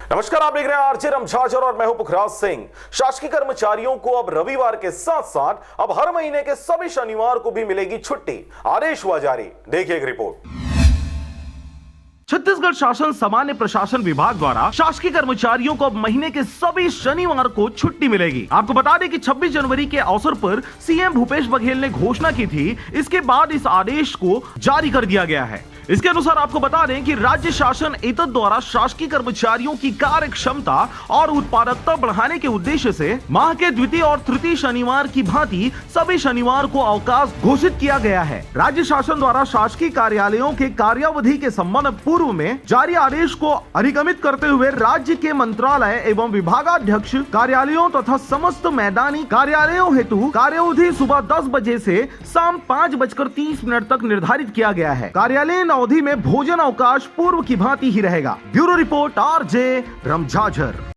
नमस्कार, आप देख रहे हैं आरजे रमझाझर और मैं हूं पुखराज सिंह। शासकीय कर्मचारियों को अब रविवार के साथ साथ अब हर महीने के सभी शनिवार को भी मिलेगी छुट्टी। आदेश हुआ जारी, देखिए एक रिपोर्ट। छत्तीसगढ़ शासन सामान्य प्रशासन विभाग द्वारा शासकीय कर्मचारियों को अब महीने के सभी शनिवार को छुट्टी मिलेगी। आपको बता दें कि 26 जनवरी के अवसर पर सीएम भूपेश बघेल ने घोषणा की थी। इसके बाद इस आदेश को जारी कर दिया गया है। इसके अनुसार आपको बता दें कि राज्य शासन एतद द्वारा शासकीय कर्मचारियों की कार्य क्षमता और उत्पादकता बढ़ाने के उद्देश्य से माह के द्वितीय और तृतीय शनिवार की भांति सभी शनिवार को अवकाश घोषित किया गया है। राज्य शासन द्वारा शासकीय कार्यालयों के कार्यावधि के संबंध पूर्व में जारी आदेश को अधिगमित करते हुए राज्य के मंत्रालय एवं विभागाध्यक्ष कार्यालयों तथा समस्त मैदानी कार्यालयों हेतु कार्यावधि सुबह 10 बजे से शाम 5:30 तक निर्धारित किया गया है। कार्यालयीन अवधि में भोजन अवकाश पूर्व की भांति ही रहेगा। Bureau report, RJ रमझाझर।